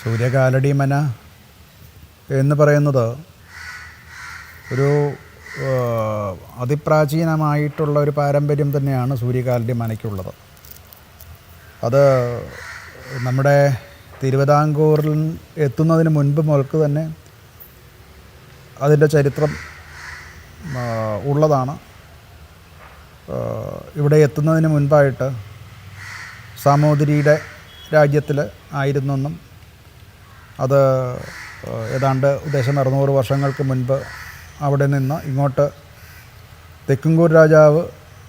സൂര്യകാലടി മന എന്ന് പറയുന്നത് ഒരു അതിപ്രാചീനമായിട്ടുള്ള ഒരു പാരമ്പര്യം തന്നെയാണ് സൂര്യകാലടി മനയ്ക്കുള്ളത്. അത് നമ്മുടെ തിരുവിതാംകൂറിൽ എത്തുന്നതിന് മുൻപ് മുതൽക്ക് തന്നെ അതിൻ്റെ ചരിത്രം ഉള്ളതാണ്. ഇവിടെ എത്തുന്നതിന് മുൻപായിട്ട് സാമൂതിരിയുടെ രാജ്യത്തിൽ ആയിരുന്നെന്നും അത് ഏതാണ്ട് ഉദ്ദേശം 600 വർഷങ്ങൾക്ക് മുൻപ് അവിടെ നിന്ന് ഇങ്ങോട്ട് തെക്കുംകൂർ രാജാവ്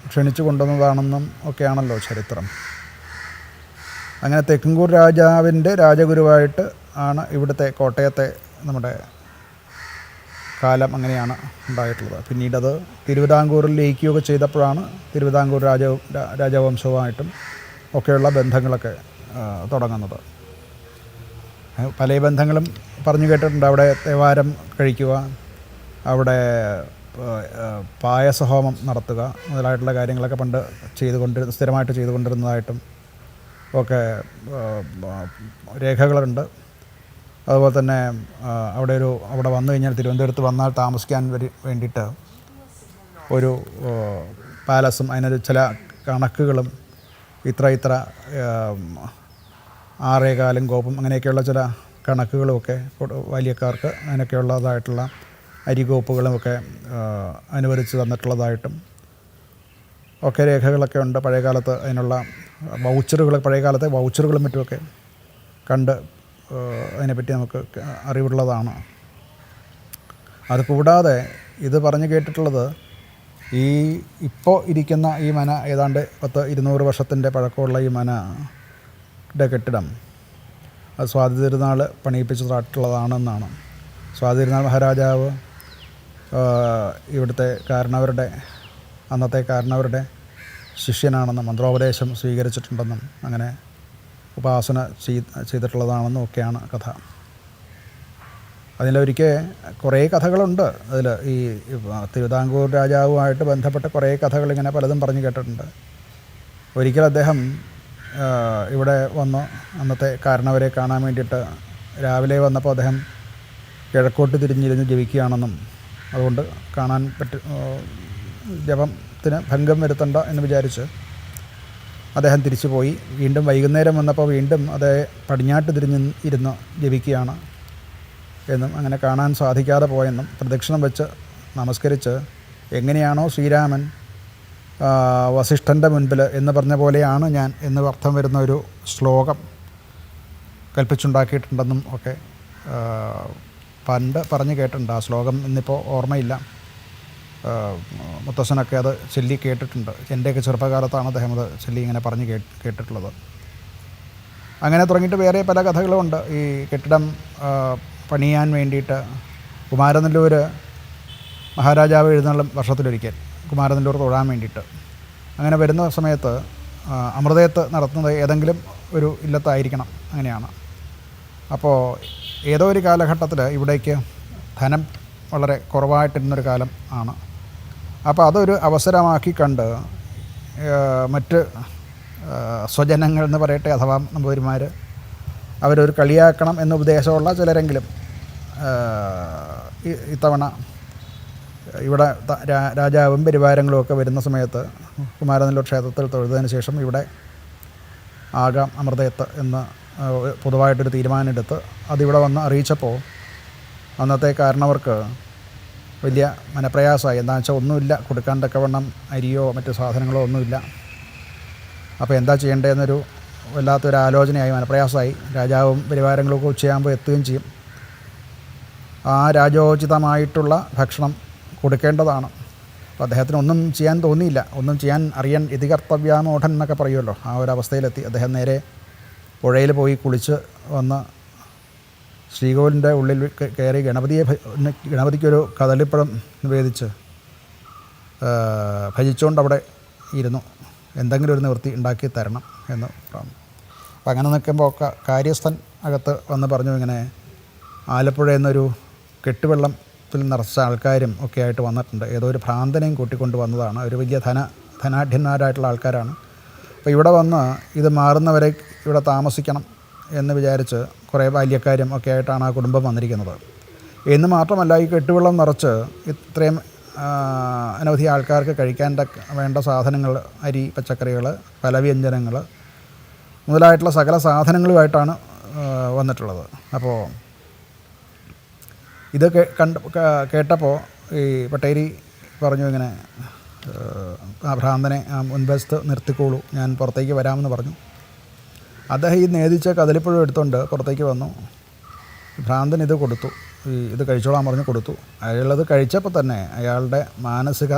ക്ഷണിച്ചു കൊണ്ടുവന്നതാണെന്നും ഒക്കെയാണല്ലോ ചരിത്രം. അങ്ങനെ തെക്കുംകൂർ രാജാവിൻ്റെ രാജഗുരുവായിട്ട് ആണ് ഇവിടുത്തെ കോട്ടയത്തെ നമ്മുടെ കാലം അങ്ങനെയാണ് ഉണ്ടായിട്ടുള്ളത്. പിന്നീടത് തിരുവിതാംകൂറിൽ ലയിക്കുകയൊക്കെ ചെയ്തപ്പോഴാണ് തിരുവിതാംകൂർ രാജവംശവുമായിട്ടും ഒക്കെയുള്ള ബന്ധങ്ങളൊക്കെ തുടങ്ങുന്നത്. പല ബന്ധങ്ങളും പറഞ്ഞു കേട്ടിട്ടുണ്ട്. അവിടെ തേവാരം കഴിക്കുക, അവിടെ പായസഹോമം നടത്തുക മുതലായിട്ടുള്ള കാര്യങ്ങളൊക്കെ പണ്ട് സ്ഥിരമായിട്ട് ചെയ്തുകൊണ്ടിരുന്നതായിട്ടും ഒക്കെ രേഖകളുണ്ട്. അതുപോലെ തന്നെ അവിടെ വന്നു കഴിഞ്ഞാൽ തിരുവനന്തപുരത്ത് വന്നാൽ താമസിക്കാൻ വേണ്ടിയിട്ട് ഒരു പാലസും അതിനൊരു ചില കണക്കുകളും ഇത്ര 6 കോപ്പും അങ്ങനെയൊക്കെയുള്ള ചില കണക്കുകളുമൊക്കെ വലിയക്കാർക്ക് അങ്ങനെയൊക്കെയുള്ളതായിട്ടുള്ള അരികോപ്പുകളുമൊക്കെ അനുവദിച്ച് തന്നിട്ടുള്ളതായിട്ടും ഒക്കെ രേഖകളൊക്കെ ഉണ്ട്. പഴയകാലത്ത് അതിനുള്ള പഴയകാലത്തെ വൗച്ചറുകളും മറ്റുമൊക്കെ കണ്ട് അതിനെപ്പറ്റി നമുക്ക് അറിവുള്ളതാണ്. അതുകൂടാതെ ഇത് പറഞ്ഞു കേട്ടിട്ടുള്ളത് ഇപ്പോൾ ഇരിക്കുന്ന ഈ മന ഏതാണ്ട് 200 വർഷത്തിൻ്റെ പഴക്കമുള്ള ഈ മനയുടെ കെട്ടിടം അത് സ്വാതി തിരുനാൾ പണിയിപ്പിച്ചതായിട്ടുള്ളതാണെന്നാണ്. സ്വാതി തിരുനാൾ മഹാരാജാവ് ഇവിടുത്തെ അന്നത്തെ കാരണവരുടെ ശിഷ്യനാണെന്നും മന്ത്രോപദേശം സ്വീകരിച്ചിട്ടുണ്ടെന്നും അങ്ങനെ ഉപാസന ചെയ്തിട്ടുള്ളതാണെന്നും ഒക്കെയാണ് കഥ. അതിലൊരിക്കൽ കുറേ കഥകളുണ്ട്. അതിൽ ഈ തിരുവിതാംകൂർ രാജാവുമായിട്ട് ബന്ധപ്പെട്ട കുറേ കഥകൾ ഇങ്ങനെ പലതും പറഞ്ഞു കേട്ടിട്ടുണ്ട്. ഒരിക്കൽ അദ്ദേഹം ഇവിടെ വന്ന് അന്നത്തെ കാരണവരെ കാണാൻ വേണ്ടിയിട്ട് രാവിലെ വന്നപ്പോൾ അദ്ദേഹം കിഴക്കോട്ട് തിരിഞ്ഞിരുന്ന് ജപിക്കുകയാണെന്നും അതുകൊണ്ട് കാണാൻ ജപത്തിന് ഭംഗം വരുത്തണ്ട എന്ന് വിചാരിച്ച് അദ്ദേഹം തിരിച്ചു പോയി. വീണ്ടും വൈകുന്നേരം വന്നപ്പോൾ വീണ്ടും പടിഞ്ഞാട്ട് ഇരുന്ന് ജപിക്കുകയാണ് എന്നും അങ്ങനെ കാണാൻ സാധിക്കാതെ പോയെന്നും പ്രദക്ഷിണം വെച്ച് നമസ്കരിച്ച് എങ്ങനെയാണോ ശ്രീരാമൻ വസിഷ്ഠൻ്റെ മുൻപിൽ എന്ന് പറഞ്ഞ പോലെയാണ് ഞാൻ എന്ന് അർത്ഥം വരുന്ന ഒരു ശ്ലോകം കൽപ്പിച്ചുണ്ടാക്കിയിട്ടുണ്ടെന്നും ഒക്കെ പണ്ട് പറഞ്ഞു കേട്ടിട്ടുണ്ട്. ആ ശ്ലോകം ഇന്നിപ്പോൾ ഓർമ്മയില്ല. മുത്തശ്ശനൊക്കെ അത് ചൊല്ലി കേട്ടിട്ടുണ്ട്. എൻ്റെയൊക്കെ ചെറുപ്പകാലത്താണ് അദ്ദേഹം അത് ചൊല്ലി ഇങ്ങനെ പറഞ്ഞ് കേട്ടിട്ടുള്ളത്. അങ്ങനെ തുടങ്ങിയിട്ട് വേറെ പല കഥകളുമുണ്ട്. ഈ കെട്ടിടം പണിയാൻ വേണ്ടിയിട്ട് കുമാരനെല്ലൂർ മഹാരാജാവ് എഴുന്നള്ളും വർഷത്തിലൊരിക്കൽ കുമാരനെല്ലൂർ തൊഴാൻ വേണ്ടിയിട്ട്. അങ്ങനെ വരുന്ന സമയത്ത് അമൃതയത്ത് നടത്തുന്നത് ഏതെങ്കിലും ഒരു ഇല്ലത്തായിരിക്കണം, അങ്ങനെയാണ്. അപ്പോൾ ഏതോ ഒരു കാലഘട്ടത്തിൽ ഇവിടേക്ക് ധനം വളരെ കുറവായിട്ടിരുന്നൊരു കാലം ആണ്. അപ്പോൾ അതൊരു അവസരമാക്കി കണ്ട് മറ്റ് സ്വജനങ്ങൾ എന്ന് പറയട്ടെ, അഥവാ നമ്പൂതിരിമാർ, അവരൊരു കളിയാക്കണം എന്ന ഉദ്ദേശമുള്ള ചിലരെങ്കിലും ഇത്തവണ ഇവിടെ രാജാവും പരിവാരങ്ങളും ഒക്കെ വരുന്ന സമയത്ത് കുമാരനെല്ലൂർ ക്ഷേത്രത്തിൽ തൊഴുതതിന് ശേഷം ഇവിടെ ആകാം അമൃതയത്ത് എന്ന് പൊതുവായിട്ടൊരു തീരുമാനമെടുത്ത് അതിവിടെ വന്ന് അറിയിച്ചപ്പോൾ അന്നത്തെ കാരണവർക്ക് വലിയ മനപ്രയാസമായി. എന്താണെന്ന് വെച്ചാൽ ഒന്നുമില്ല, കൊടുക്കാൻ തക്കവണ്ണം അരിയോ മറ്റ് സാധനങ്ങളോ ഒന്നുമില്ല. അപ്പോൾ എന്താ ചെയ്യേണ്ടതെന്നൊരു വല്ലാത്തൊരു ആലോചനയായി, മനപ്രയാസമായി. രാജാവും പരിവാരങ്ങളൊക്കെ ഉച്ചയാകുമ്പോൾ എത്തുകയും ചെയ്യും. ആ രാജോചിതമായിട്ടുള്ള ഭക്ഷണം കൊടുക്കേണ്ടതാണ്. അപ്പോൾ അദ്ദേഹത്തിന് ഒന്നും ചെയ്യാൻ തോന്നിയില്ല, ഒന്നും ചെയ്യാൻ അറിയാൻ ഇതികർത്തവ്യാമോഠൻ എന്നൊക്കെ പറയുമല്ലോ. ആ ഒരു അവസ്ഥയിലെത്തി. അദ്ദേഹം നേരെ പുഴയിൽ പോയി കുളിച്ച് വന്ന് ശ്രീകോവിലിൻ്റെ ഉള്ളിൽ കയറി ഗണപതിക്കൊരു കദളിപ്പഴം നിവേദിച്ച് ഭജിച്ചുകൊണ്ട് അവിടെ ഇരുന്നു. എന്തെങ്കിലും ഒരു നിവൃത്തി ഉണ്ടാക്കി തരണം എന്ന് പറഞ്ഞു. അപ്പം അങ്ങനെ നിൽക്കുമ്പോൾ കാര്യസ്ഥൻ അകത്ത് വന്ന് പറഞ്ഞു, ഇങ്ങനെ ആലപ്പുഴ എന്നൊരു കെട്ടുവെള്ളത്തിൽ നിറച്ച ആൾക്കാരും ഒക്കെ ആയിട്ട് വന്നിട്ടുണ്ട്. ഏതോ ഒരു ഭ്രാന്തനെയും കൂട്ടിക്കൊണ്ട് വന്നതാണ്. ഒരു വലിയ ധനാഢ്യന്മാരായിട്ടുള്ള ആൾക്കാരാണ്. അപ്പോൾ ഇവിടെ വന്ന് ഇത് മാറുന്നവരെ ഇവിടെ താമസിക്കണം എന്ന് വിചാരിച്ച് കുറേ ബാല്യക്കാരും ഒക്കെ ആയിട്ടാണ് ആ കുടുംബം വന്നിരിക്കുന്നത്. എന്ന് മാത്രമല്ല, ഈ കെട്ടുവെള്ളം നിറച്ച് ഇത്രയും അനവധി ആൾക്കാർക്ക് കഴിക്കാൻ വേണ്ട സാധനങ്ങൾ, അരി, പച്ചക്കറികൾ, പലവ്യഞ്ജനങ്ങൾ മുതലായിട്ടുള്ള സകല സാധനങ്ങളുമായിട്ടാണ് വന്നിട്ടുള്ളത്. അപ്പോൾ ഇത് കേട്ടപ്പോൾ ഈ പട്ടേരി പറഞ്ഞു, ഇങ്ങനെ ആ ഭ്രാന്തനെ മുൻവശത്ത് നിർത്തിക്കോളൂ, ഞാൻ പുറത്തേക്ക് വരാമെന്ന് പറഞ്ഞു. അദ്ദേഹം ഈ നേദിച്ച കദളിപ്പഴം എടുത്തുകൊണ്ട് പുറത്തേക്ക് വന്നു. ഭ്രാന്തൻ ഇത് കൊടുത്തു, ഇത് കഴിച്ചോളാൻ പറഞ്ഞ് കൊടുത്തു. അയാളത് കഴിച്ചപ്പോൾ തന്നെ അയാളുടെ മാനസിക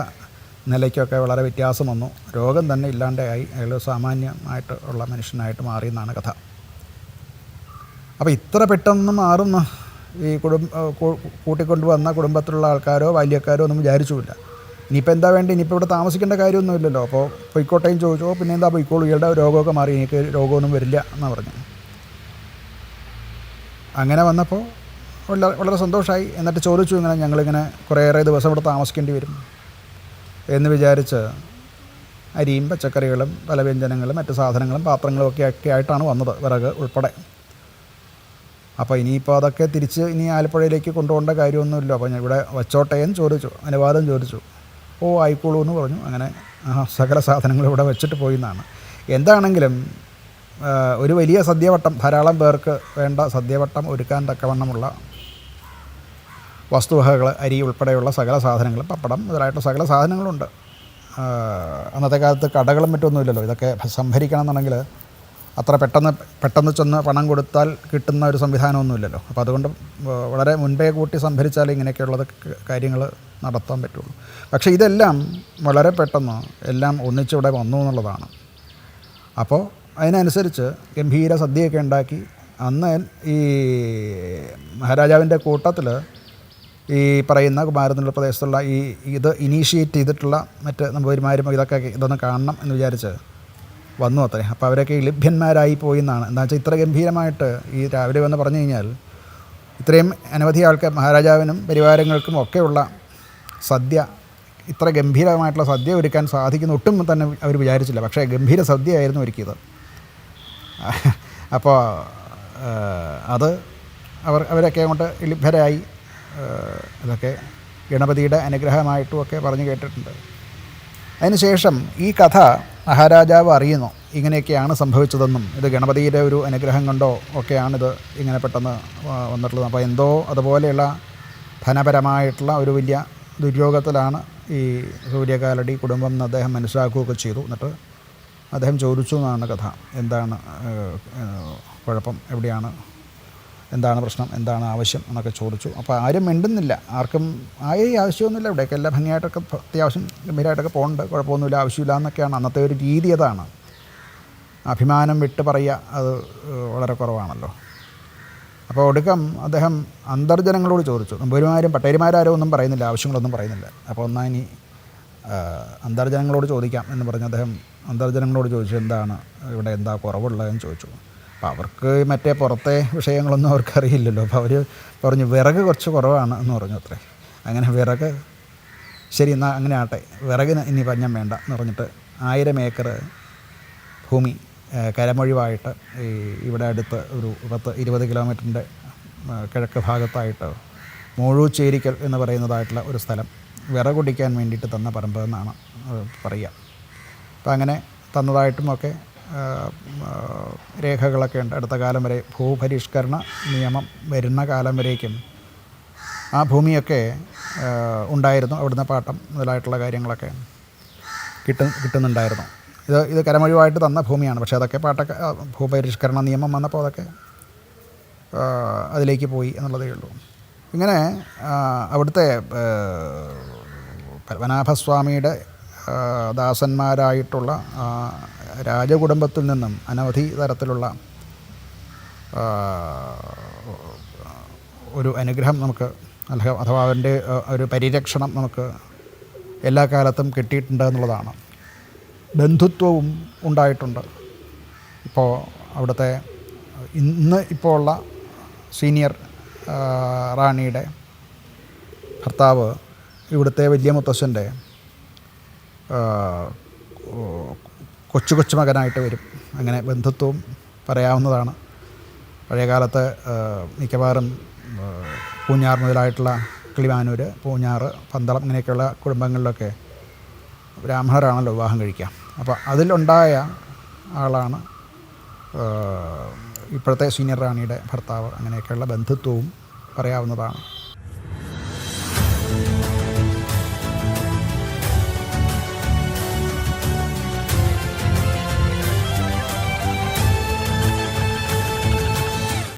നിലയ്ക്കൊക്കെ വളരെ വ്യത്യാസം വന്നു. രോഗം തന്നെ ഇല്ലാണ്ടായി. അയാൾ സാമാന്യമായിട്ട് ഉള്ള മനുഷ്യനായിട്ട് മാറിയെന്നാണ് കഥ. അപ്പോൾ ഇത്ര പെട്ടെന്ന് മാറുന്ന ഈ കൂട്ടിക്കൊണ്ടുവന്ന കുടുംബത്തിലുള്ള ആൾക്കാരോ ബാല്യക്കാരോ ഒന്നും വിചാരിച്ചുമില്ല. ഇനിയിപ്പോൾ എന്താ വേണ്ടി, ഇനിയിപ്പോൾ ഇവിടെ താമസിക്കേണ്ട കാര്യമൊന്നുമില്ലല്ലോ, അപ്പോൾ പൊയ്ക്കോട്ടയും ചോദിച്ചു. പിന്നെ എന്താ പൊയ്ക്കോളൂ, ഇയാളുടെ രോഗമൊക്കെ മാറി, എനിക്ക് രോഗമൊന്നും വരില്ല എന്നാണ് പറഞ്ഞു. അങ്ങനെ വന്നപ്പോൾ വളരെ സന്തോഷമായി. എന്നിട്ട് ചോദിച്ചു, ഇങ്ങനെ ഞങ്ങളിങ്ങനെ കുറേയേറെ ദിവസം ഇവിടെ താമസിക്കേണ്ടി വരും എന്ന് വിചാരിച്ച് അരിയും പച്ചക്കറികളും പലവ്യഞ്ജനങ്ങളും മറ്റ് സാധനങ്ങളും പാത്രങ്ങളും ഒക്കെ ആയിട്ടാണ് വന്നത്, വിറക് ഉൾപ്പെടെ. അപ്പോൾ ഇനിയിപ്പോൾ അതൊക്കെ തിരിച്ച് ഇനി ആലപ്പുഴയിലേക്ക് കൊണ്ടുപോകേണ്ട കാര്യമൊന്നുമില്ല. അപ്പോൾ ഞാൻ ഇവിടെ വച്ചോട്ടേന്ന് ചോദിച്ചു, അനുവാദം ചോദിച്ചു. ഓ ആയിക്കോളൂ എന്ന് പറഞ്ഞു. അങ്ങനെ സകല സാധനങ്ങളും ഇവിടെ വെച്ചിട്ട് പോയി എന്നാണ്. എന്താണെങ്കിലും ഒരു വലിയ സദ്യവട്ടം, ധാരാളം പേർക്ക് വേണ്ട സദ്യവട്ടം ഒരുക്കാൻ തക്കവണ്ണമുള്ള വസ്തുവകകൾ, അരി ഉൾപ്പെടെയുള്ള സകല സാധനങ്ങളും, പപ്പടം മുതലായിട്ട് സകല സാധനങ്ങളുണ്ട്. അന്നത്തെ കാലത്ത് കടകളും മറ്റൊന്നുമില്ലല്ലോ. ഇതൊക്കെ സംഭരിക്കണം എന്നുണ്ടെങ്കിൽ അത്ര പെട്ടെന്ന് ചെന്ന് പണം കൊടുത്താൽ കിട്ടുന്ന ഒരു സംവിധാനമൊന്നുമില്ലല്ലോ. അപ്പോൾ അതുകൊണ്ട് വളരെ മുൻപേ കൂട്ടി സംഭരിച്ചാൽ ഇങ്ങനെയൊക്കെയുള്ളത് കാര്യങ്ങൾ നടത്താൻ പറ്റുള്ളൂ. പക്ഷേ ഇതെല്ലാം വളരെ പെട്ടെന്ന് എല്ലാം ഒന്നിച്ചിവിടെ വന്നു എന്നുള്ളതാണ്. അപ്പോൾ അതിനനുസരിച്ച് ഗംഭീര സദ്യയൊക്കെ ഉണ്ടാക്കി അന്ന് ഈ മഹാരാജാവിൻ്റെ കൂട്ടത്തിൽ ഈ പറയുന്ന കുമാരനെല്ലൂർ പ്രദേശത്തുള്ള ഇത് ഇനീഷ്യേറ്റ് ചെയ്തിട്ടുള്ള മറ്റ് നമ്പൂതിരിമാരും ഇതൊന്ന് കാണണം എന്ന് വിചാരിച്ച് വന്നു അത്രേ. അപ്പോൾ അവരൊക്കെ ലഭ്യന്മാരായി പോയി എന്നാണ്. എന്താ വെച്ചാൽ ഇത്ര ഗംഭീരമായിട്ട് ഈ രാവിലെ വന്ന് പറഞ്ഞു കഴിഞ്ഞാൽ ഇത്രയും അനവധി ആൾക്കാർ, മഹാരാജാവിനും പരിവാരങ്ങൾക്കും ഒക്കെയുള്ള സദ്യ, ഇത്ര ഗംഭീരമായിട്ടുള്ള സദ്യ ഒരുക്കാൻ സാധിക്കുന്ന ഒട്ടും തന്നെ അവർ വിചാരിച്ചില്ല. പക്ഷേ ഗംഭീര സദ്യയായിരുന്നു ഒരുക്കിയത്. അപ്പോൾ അത് അവരൊക്കെ അങ്ങോട്ട് ലഭ്യരായി. അതൊക്കെ ഗണപതിയുടെ അനുഗ്രഹമായിട്ടും ഒക്കെ പറഞ്ഞു കേട്ടിട്ടുണ്ട്. അതിനുശേഷം ഈ കഥ മഹാരാജാവ് അറിയുന്നു, ഇങ്ങനെയൊക്കെയാണ് സംഭവിച്ചതെന്നും ഇത് ഗണപതിയുടെ ഒരു അനുഗ്രഹം കൊണ്ടോ ഒക്കെയാണിത് ഇങ്ങനെ പെട്ടെന്ന് വന്നിട്ടുള്ളത്. അപ്പോൾ എന്തോ അതുപോലെയുള്ള ധനപരമായിട്ടുള്ള ഒരു വലിയ ദുര്യോഗത്തിലാണ് ഈ സൂര്യകാലടി കുടുംബം എന്ന് അദ്ദേഹം മനസ്സിലാക്കുകയൊക്കെ ചെയ്തു. എന്നിട്ട് അദ്ദേഹം ചോദിച്ചു എന്നാണ് കഥ, എന്താണ് കുഴപ്പം, എവിടെയാണ്, എന്താണ് പ്രശ്നം, എന്താണ് ആവശ്യം എന്നൊക്കെ ചോദിച്ചു. അപ്പോൾ ആരും മിണ്ടുന്നില്ല, ആർക്കും ആവശ്യമൊന്നുമില്ല. ഇവിടെയൊക്കെ എല്ലാം ഭംഗിയായിട്ടൊക്കെ അത്യാവശ്യം ഗംഭീരമായിട്ടൊക്കെ പോകുന്നുണ്ട്, കുഴപ്പമൊന്നുമില്ല, ആവശ്യമില്ല എന്നൊക്കെയാണ് അന്നത്തെ ഒരു രീതി. അതാണ് അഭിമാനം വിട്ട് പറയുക, അത് വളരെ കുറവാണല്ലോ. അപ്പോൾ ഒടുക്കം അദ്ദേഹം അന്തർജനങ്ങളോട് ചോദിച്ചു. നമ്പൂതിരിമാരും പട്ടേരിമാരും ഒന്നും പറയുന്നില്ല, ആവശ്യങ്ങളൊന്നും പറയുന്നില്ല. അപ്പോൾ എന്നാൽ ഇനി അന്തർജനങ്ങളോട് ചോദിക്കാം എന്ന് പറഞ്ഞ് അദ്ദേഹം അന്തർജനങ്ങളോട് ചോദിച്ചു, എന്താണ് ഇവിടെ എന്താ കുറവുള്ളതെന്ന് ചോദിച്ചു. അപ്പോൾ അവർക്ക് മറ്റേ പുറത്തെ വിഷയങ്ങളൊന്നും അവർക്കറിയില്ലല്ലോ. അപ്പോൾ അവർ പറഞ്ഞു, വിറക് കുറച്ച് കുറവാണ് എന്ന് പറഞ്ഞു അത്രേ. അങ്ങനെ വിറക്, ശരി എന്നാൽ അങ്ങനെ ആട്ടെ, വിറകിന് ഇനി പഞ്ഞം വേണ്ട എന്ന് പറഞ്ഞിട്ട് 1000 ഏക്കർ ഭൂമി കരമൊഴിവായിട്ട് ഇവിടെ അടുത്ത് ഒരു 10-20 കിലോമീറ്ററിൻ്റെ കിഴക്ക് ഭാഗത്തായിട്ട് മൂഴൂച്ചേരിക്കൽ എന്ന് പറയുന്നതായിട്ടുള്ള ഒരു സ്ഥലം വിറകൊടിക്കാൻ വേണ്ടിയിട്ട് തന്ന പറമ്പ് എന്നാണ് പറയുക. അപ്പോൾ അങ്ങനെ തന്നതായിട്ടുമൊക്കെ രേഖകളൊക്കെ ഉണ്ട്. അടുത്ത കാലം വരെ ഭൂപരിഷ്കരണ നിയമം വരുന്ന കാലം വരേക്കും ആ ഭൂമിയൊക്കെ ഉണ്ടായിരുന്നു. അവിടുന്ന് പാട്ടം മുതലായിട്ടുള്ള കാര്യങ്ങളൊക്കെ കിട്ടുന്നുണ്ടായിരുന്നു. ഇത് കരമൊഴിവായിട്ട് തന്ന ഭൂമിയാണ്. പക്ഷേ അതൊക്കെ ഭൂപരിഷ്കരണ നിയമം വന്നപ്പോൾ അതൊക്കെ അതിലേക്ക് പോയി എന്നുള്ളതേ ഉള്ളൂ. ഇങ്ങനെ അവിടുത്തെ പത്മനാഭസ്വാമിയുടെ ദാസന്മാരായിട്ടുള്ള രാജകുടുംബത്തിൽ നിന്നും അനവധി തരത്തിലുള്ള ഒരു അനുഗ്രഹം നമുക്ക് അഥവാ അവൻ്റെ ഒരു പരിരക്ഷണം നമുക്ക് എല്ലാ കാലത്തും കിട്ടിയിട്ടുണ്ട് എന്നുള്ളതാണ്. ബന്ധുത്വവും ഉണ്ടായിട്ടുണ്ട്. ഇപ്പോൾ അവിടുത്തെ ഇപ്പോൾ ഉള്ള സീനിയർ റാണിയുടെ ഭർത്താവ് ഇവിടുത്തെ വലിയ മുത്തശ്ശൻ്റെ കൊച്ചു മകനായിട്ട് വരും. അങ്ങനെ ബന്ധുത്വവും പറയാവുന്നതാണ്. പഴയകാലത്ത് മിക്കവാറും പൂഞ്ഞാർ മുതലായിട്ടുള്ള കിളിമാനൂർ, പൂഞ്ഞാർ, പന്തളം ഇങ്ങനെയൊക്കെയുള്ള കുടുംബങ്ങളിലൊക്കെ ബ്രാഹ്മണരാണല്ലോ വിവാഹം കഴിക്കുക. അപ്പോൾ അതിലുണ്ടായ ആളാണ് ഇപ്പോഴത്തെ സീനിയർ റാണിയുടെ ഭർത്താവ്. അങ്ങനെയൊക്കെയുള്ള ബന്ധുത്വവും പറയാവുന്നതാണ്.